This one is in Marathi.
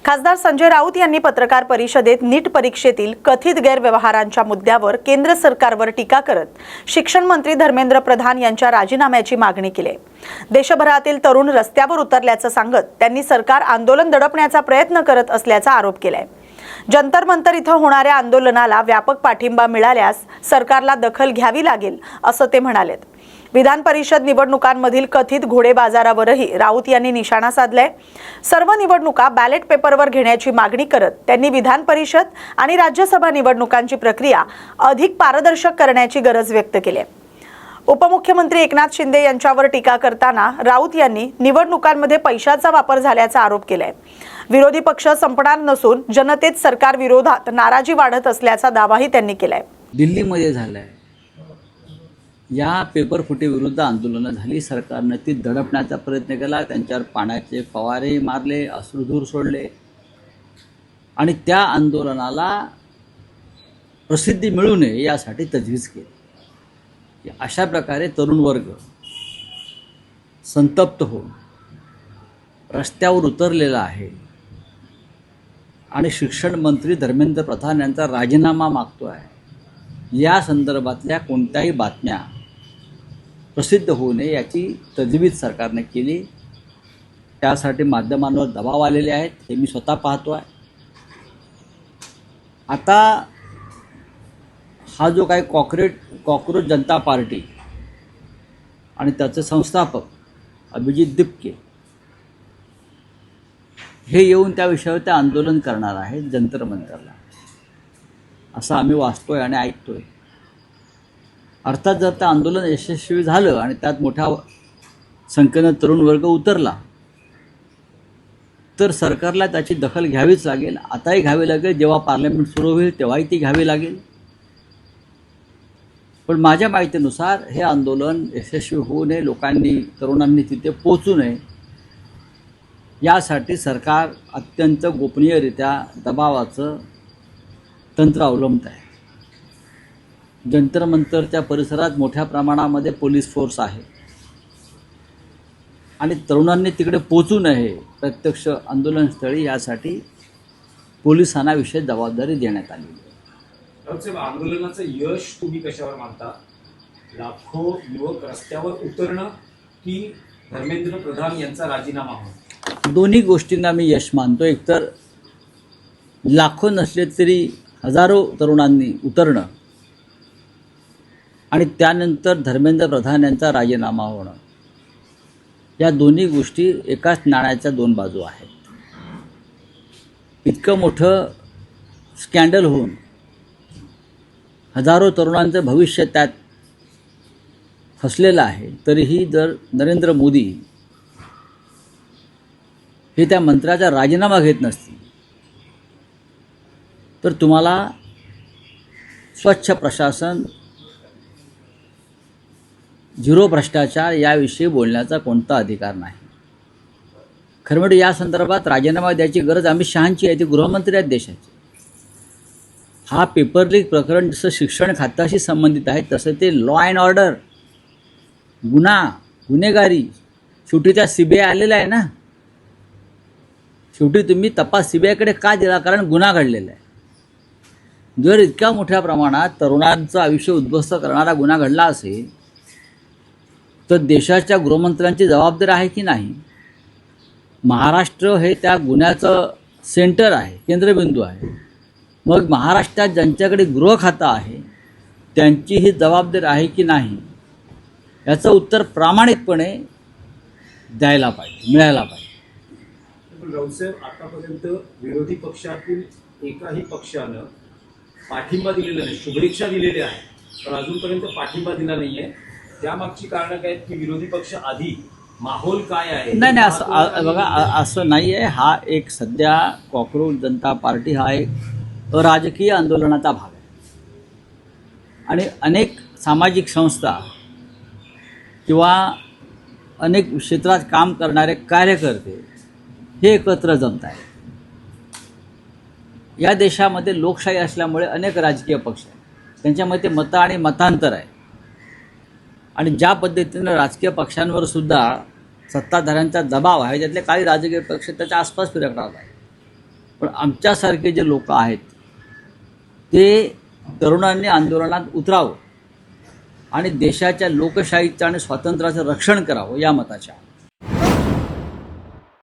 खासदार संजय राऊत यांनी पत्रकार परिषदेत नीट परीक्षेतील कथित गैरव्यवहारांच्या मुद्द्यावर केंद्र सरकारवर टीका करत शिक्षण मंत्री धर्मेंद्र प्रधान यांच्या राजीनाम्याची मागणी केली। देशभरातील तरुण रस्त्यावर उतरल्याचं सांगत त्यांनी सरकार आंदोलन दडपण्याचा प्रयत्न करत असल्याचा आरोप केलाय। जंतर मंतर इथं होणाऱ्या आंदोलनाला व्यापक पाठिंबा मिळाल्यास सरकारला दखल घ्यावी लागेल असं ते म्हणाले। विधान परिषद निवडणुकांमधील कथित घोडेबाजारावरही राऊत यांनी निशाणा साधलाय। सर्व निवडणुका बॅलेट पेपरवर घेण्याची मागणी करत त्यांनी विधान परिषद आणि राज्यसभा निवडणुकांची प्रक्रिया अधिक पारदर्शक करण्याची गरज व्यक्त केली आहे। उपमुख्यमंत्री एकनाथ शिंदे यांच्यावर टीका करताना राऊत यांनी निवडणुकांमध्ये पैशाचा वापर झाल्याचा आरोप केलाय। विरोधी पक्ष संपणार नसून जनतेत सरकार विरोधात नाराजी वाढत असल्याचा दावाही त्यांनी केलाय। दिल्लीमध्ये झालाय, या पेपर फुटी विरुद्ध आंदोलनं झाली, सरकारने ती दडपण्याचा प्रयत्न केला, त्यांच्यावर पाण्याचे फवारे मारले, अश्रुधूर सोडले आणि त्या आंदोलनाला प्रसिद्धी मिळू नये यासाठी तजवीज केली। अशा प्रकारे तरुण वर्ग संतप्त होऊन रस्त्यावर उतरलेला आहे आणि शिक्षण मंत्री धर्मेंद्र प्रधान यांचा राजीनामा मागतो आहे। या संदर्भातल्या कोणत्याही बातम्या प्रसिद्ध होऊ नये याची तजवीज सरकारने केली। त्यासाठी माध्यमांवर दबाव आलेले आहेत, हे मी स्वतः पाहतो आहे। आता हा जो काही कॉकरोच जनता पार्टी आणि त्याचे संस्थापक अभिजित दिपके हे येऊन त्या विषयावर ते आंदोलन करणार आहेत जंतर मंतरला, असं आम्ही वाचतोय आणि ऐकतोय। अर्थात जर ते आंदोलन यशस्वी झालं आणि त्यात मोठ्या संख्येनं तरुण वर्ग उतरला तर सरकारला त्याची दखल घ्यावीच लागेल। आताही घ्यावी लागेल, जेव्हा पार्लमेंट सुरू होईल तेव्हाही ती घ्यावी लागेल। पण माझ्या माहितीनुसार हे आंदोलन यशस्वी होऊ नये, तरुणांनी तिथे पोहोचू नये यासाठी सरकार अत्यंत गोपनीयरित्या दबावाचं तंत्र अवलंबत आहे। जंतर मंतरच्या परिसरात मोठ्या प्रमाणामध्ये पोलीस फोर्स आहे आणि तरुणांनी तिकडे पोहोचू नये प्रत्यक्ष आंदोलनस्थळी, यासाठी पोलिसांना विशेष जबाबदारी देण्यात आली आहे। आंदोलनाचं यश तुम्ही कशावर मानता? लाखो युवक रस्त्यावर उतरणं की धर्मेंद्र प्रधान यांचा राजीनामा होणं? दोन्ही गोष्टींना मी यश मानतो। एकतर लाखो नसले तरी हजारो तरुणांनी उतरणं आणि त्यानंतर धर्मेंद्र प्रधान यांचा राजीनामा होणं, या दोन्ही गोष्टी एकाच नाण्याच्या दोन बाजू आहेत। इतकं मोठं स्कॅन्डल होऊन हजारो तरुणांचं भविष्य त्यात फसलेलं आहे, तरीही जर नरेंद्र मोदी हे त्या मंत्र्याचा राजीनामा घेत नसतील तर तुम्हाला स्वच्छ प्रशासन, झिरो भ्रष्टाचार याविषयी बोलण्याचा कोणता अधिकार नाही। खरं म्हणजे या संदर्भात राजीनामा द्यायची गरज अमित शहांची आहे, ते गृहमंत्री आहेत देशाचे। हा पेपर लीक प्रकरण जसं शिक्षण खात्याशी संबंधित आहे तसं ते लॉ अँड ऑर्डर, गुन्हेगारी, शेवटी त्या CBI आलेला आहे ना। शेवटी तुम्ही तपास CBIकडे का दिला? कारण गुन्हा घडलेला आहे। जर इतक्या मोठ्या प्रमाणात तरुणांचं आयुष्य उद्ध्वस्त करणारा गुन्हा घडला असेल तर देशाच्या गृहमंत्र्यांची जबाबदारी आहे की नाही? महाराष्ट्र हे त्या गुन्ह्याचं सेंटर आहे, केंद्रबिंदू आहे। मग महाराष्ट्रात ज्यांच्याकडे गृह खातं आहे त्यांची ही जबाबदारी आहे की नाही याचं उत्तर प्रामाणिकपणे द्यायला पाहिजे, मिळायला पाहिजे। राऊतसाहेब, आतापर्यंत विरोधी पक्षातील एकाही पक्षानं पाठिंबा दिलेला नाही, शुभेच्छा दिलेल्या आहेत पण अजूनपर्यंत पाठिंबा दिला नाहीये। त्यामागची कारणं काय आहेत की विरोधी पक्ष आधी माहोल काय आहे? नाही, असं बघा, असं नाही आहे। हा एक सध्या कॉकरोच जनता पार्टी हा एक अराजकीय आंदोलनाचा भाग आहे आणि अनेक सामाजिक संस्था किंवा अनेक क्षेत्रात काम करणारे कार्यकर्ते हे एकत्र जमत आहेत। या देशामध्ये लोकशाही असल्यामुळे अनेक राजकीय पक्ष आहेत, त्यांच्यामध्ये मतं आणि मतांतर आहे आणि ज्या पद्धतीनं राजकीय पक्षांवर सुद्धा सत्ताधाऱ्यांचा दबाव आहे, त्यातले काही राजकीय पक्ष त्याच्या आसपास फिरकणार आहेत। पण आमच्यासारखे जे लोक आहेत ते तरुणांनी आंदोलनात उतरावं आणि देशाच्या लोकशाहीचं आणि स्वातंत्र्याचं रक्षण करावं या मताच्या